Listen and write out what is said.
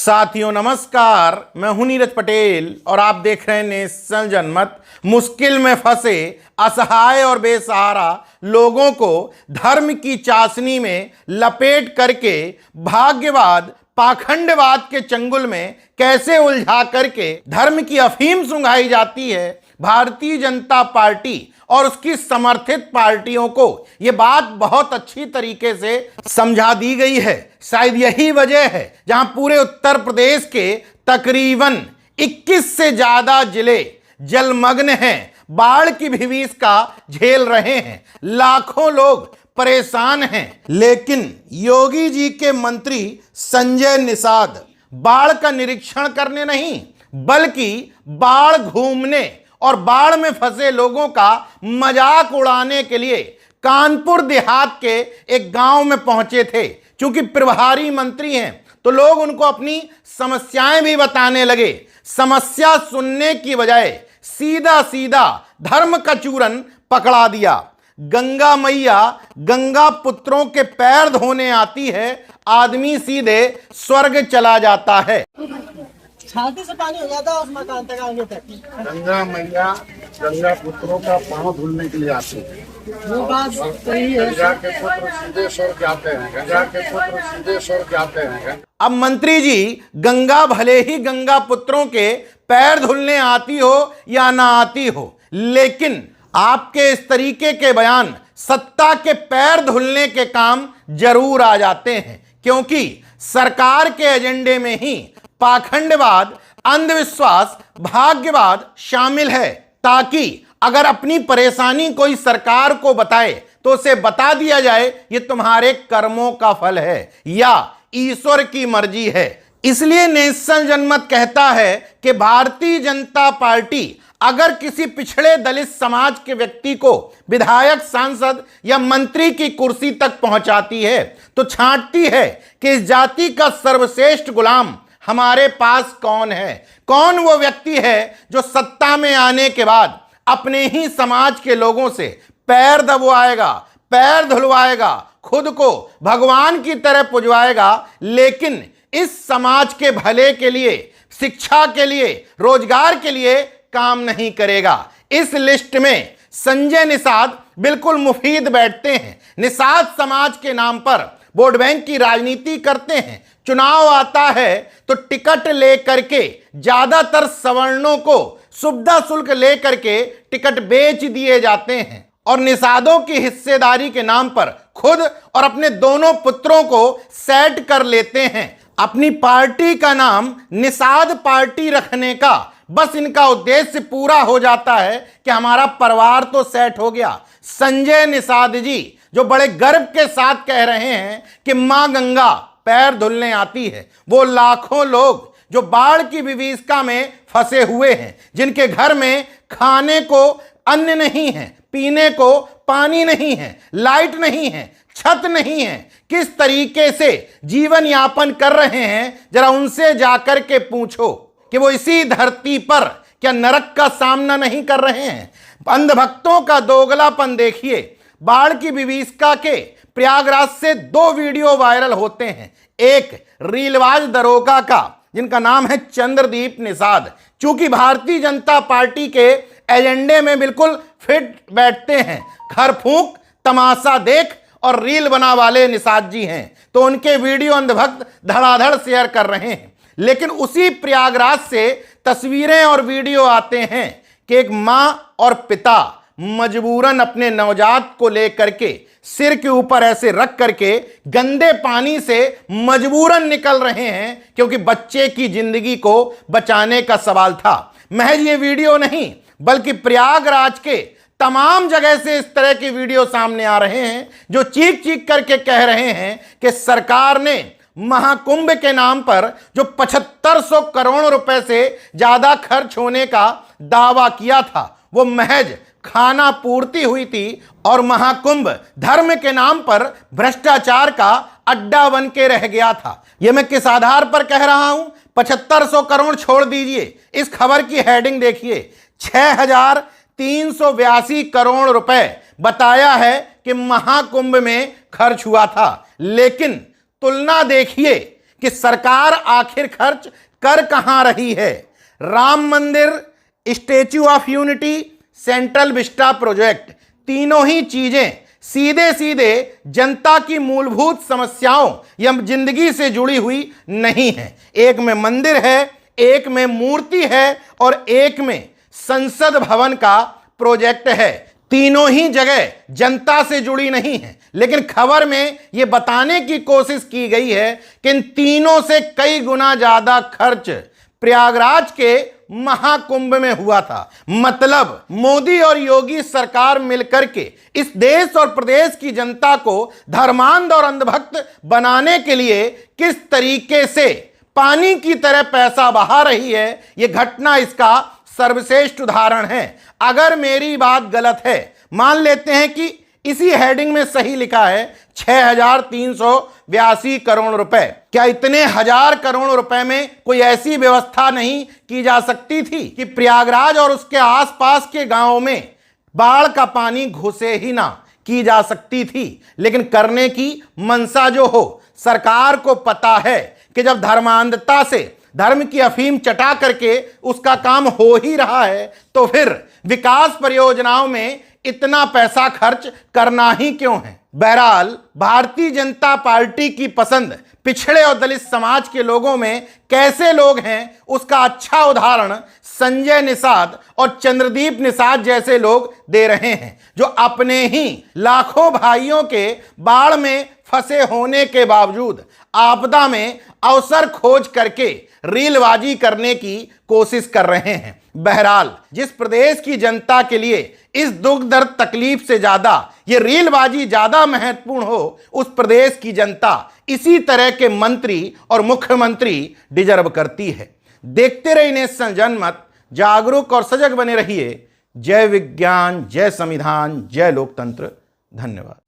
साथियों नमस्कार, मैं हूं नीरज पटेल और आप देख रहे हैं नेशनल जनमत। मुश्किल में फंसे असहाय और बेसहारा लोगों को धर्म की चाशनी में लपेट करके भाग्यवाद पाखंडवाद के चंगुल में कैसे उलझा करके धर्म की अफीम सुंघाई जाती है। भारतीय जनता पार्टी और उसकी समर्थित पार्टियों को यह बात बहुत अच्छी तरीके से समझा दी गई है। शायद यही वजह है जहां पूरे उत्तर प्रदेश के तकरीबन 21 से ज्यादा जिले जलमग्न हैं, बाढ़ की भीषका झेल रहे हैं, लाखों लोग परेशान हैं। लेकिन योगी जी के मंत्री संजय निषाद बाढ़ का निरीक्षण करने नहीं बल्कि बाढ़ घूमने और बाढ़ में फंसे लोगों का मजाक उड़ाने के लिए कानपुर देहात के एक गांव में पहुंचे थे। क्योंकि प्रभारी मंत्री हैं तो लोग उनको अपनी समस्याएं भी बताने लगे। समस्या सुनने की बजाय सीधा सीधा धर्म का चूरन पकड़ा दिया। गंगा मैया गंगा पुत्रों के पैर धोने आती है, आदमी सीधे स्वर्ग चला जाता है। छाती से पानी हो जाता है उस मकान तक आगे तक। गंगा मैया गंगा पुत्रों का पांव धुलने के लिए आती है। वो बात सही है। गंगा के पुत्र सीधे स्वर्ग जाते हैं, गंगा के पुत्र सीधे स्वर्ग जाते हैं। अब मंत्री जी, गंगा भले ही गंगा पुत्रों के पैर धुलने आती हो या ना आती हो, लेकिन आपके इस तरीके के बयान सत्ता के पैर धुलने के काम जरूर आ जाते हैं। क्योंकि सरकार के एजेंडे में ही पाखंडवाद, अंधविश्वास, भाग्यवाद शामिल है, ताकि अगर अपनी परेशानी कोई सरकार को बताए तो उसे बता दिया जाए ये तुम्हारे कर्मों का फल है या ईश्वर की मर्जी है। इसलिए नेशनल जनमत कहता है कि भारतीय जनता पार्टी अगर किसी पिछड़े दलित समाज के व्यक्ति को विधायक, सांसद या मंत्री की कुर्सी तक पहुंचाती है तो छांटती है कि इस जाति का सर्वश्रेष्ठ गुलाम हमारे पास कौन है। कौन वो व्यक्ति है जो सत्ता में आने के बाद अपने ही समाज के लोगों से पैर दबवाएगा, पैर धुलवाएगा, खुद को भगवान की तरह पुजवाएगा, लेकिन इस समाज के भले के लिए, शिक्षा के लिए, रोजगार के लिए काम नहीं करेगा। इस लिस्ट में संजय निषाद बिल्कुल मुफीद बैठते हैं। निषाद समाज के नाम पर वोट बैंक की राजनीति करते हैं। चुनाव आता है तो टिकट लेकर के ज्यादातर सवर्णों को सुविधा शुल्क लेकर के टिकट बेच दिए जाते हैं और निषादों की हिस्सेदारी के नाम पर खुद और अपने दोनों पुत्रों को सेट कर लेते हैं। अपनी पार्टी का नाम निषाद पार्टी रखने का बस इनका उद्देश्य पूरा हो जाता है कि हमारा परिवार तो सेट हो गया। संजय निषाद जी जो बड़े गर्व के साथ कह रहे हैं कि मां गंगा पैर धुलने आती है, वो लाखों लोग जो बाढ़ की विभीषिका में फंसे हुए हैं, जिनके घर में खाने को अन्न नहीं है, पीने को पानी नहीं है, लाइट नहीं है, छत नहीं है, किस तरीके से जीवन यापन कर रहे हैं, जरा उनसे जाकर के पूछो कि वो इसी धरती पर क्या नरक का सामना नहीं कर रहे हैं। अंधभक्तों का दोगलापन देखिए। बाढ़ की विभीषिका के प्रयागराज से 2 वीडियो वायरल होते हैं। एक रीलवाज दरोगा का जिनका नाम है चंद्रदीप निषाद, चूंकि भारतीय जनता पार्टी के एजेंडे में बिल्कुल फिट बैठते हैं। घर फूंक, तमाशा देख और रील बना वाले निषाद जी हैं, तो उनके वीडियो अंधभक्त धड़ाधड़ शेयर कर रहे हैं। लेकिन उसी प्रयागराज से तस्वीरें और वीडियो आते हैं कि एक मां और पिता मजबूरन अपने नवजात को लेकर के सिर के ऊपर ऐसे रख करके गंदे पानी से मजबूरन निकल रहे हैं, क्योंकि बच्चे की जिंदगी को बचाने का सवाल था। महज ये वीडियो नहीं बल्कि प्रयागराज के तमाम जगह से इस तरह के वीडियो सामने आ रहे हैं जो चीख चीख करके कह रहे हैं कि सरकार ने महाकुंभ के नाम पर जो 7500 करोड़ रुपए से ज्यादा खर्च होने का दावा किया था वो महज खाना पूर्ति हुई थी और महाकुंभ धर्म के नाम पर भ्रष्टाचार का अड्डा बन के रह गया था। यह मैं किस आधार पर कह रहा हूं? 7500 करोड़ छोड़ दीजिए, इस खबर की हेडिंग देखिए, 6382 करोड़ रुपए बताया है कि महाकुंभ में खर्च हुआ था। लेकिन तुलना देखिए कि सरकार आखिर खर्च कर कहां रही है। राम मंदिर, statue of unity, central Vista project, तीनों ही चीजें सीधे सीधे जनता की मूलभूत समस्याओं या जिंदगी से जुड़ी हुई नहीं है। एक में मंदिर है, एक में मूर्ति है और एक में संसद भवन का प्रोजेक्ट है। तीनों ही जगह जनता से जुड़ी नहीं है, लेकिन खबर में यह बताने की कोशिश की गई है कि इन तीनों से कई गुना ज्यादा खर्च प्रयागराज के महाकुंभ में हुआ था। मतलब मोदी और योगी सरकार मिलकर के इस देश और प्रदेश की जनता को धर्मांध और अंधभक्त बनाने के लिए किस तरीके से पानी की तरह पैसा बहा रही है, यह घटना इसका सर्वश्रेष्ठ उदाहरण है। अगर मेरी बात गलत है, मान लेते हैं कि इसी हेडिंग में सही लिखा है 6,382 करोड़ रुपए, क्या इतने हजार करोड़ रुपए में कोई ऐसी व्यवस्था नहीं की जा सकती थी कि प्रयागराज और उसके आसपास के गांवों में बाढ़ का पानी घुसे ही ना, की जा सकती थी। लेकिन करने की मंशा जो हो, सरकार को पता है कि जब धर्मांधता से धर्म की अफीम चटा करके उसका काम हो ही रहा है, तो फिर विकास परियोजनाओं में इतना पैसा खर्च करना ही क्यों है। बहरहाल भारतीय जनता पार्टी की पसंद पिछड़े और दलित समाज के लोगों में कैसे लोग हैं, उसका अच्छा उदाहरण संजय निषाद और चंद्रदीप निषाद जैसे लोग दे रहे हैं, जो अपने ही लाखों भाइयों के बाढ़ में फंसे होने के बावजूद आपदा में अवसर खोज करके रीलबाजी करने की कोशिश कर रहे हैं। बहरहाल जिस प्रदेश की जनता के लिए इस दुख दर्द तकलीफ से ज्यादा ये रीलबाजी ज्यादा महत्वपूर्ण हो, उस प्रदेश की जनता इसी तरह के मंत्री और मुख्यमंत्री डिजर्व करती है। देखते रहिए नेशन जनमत, जागरूक और सजग बने रहिए। जय विज्ञान, जय संविधान, जय लोकतंत्र। धन्यवाद।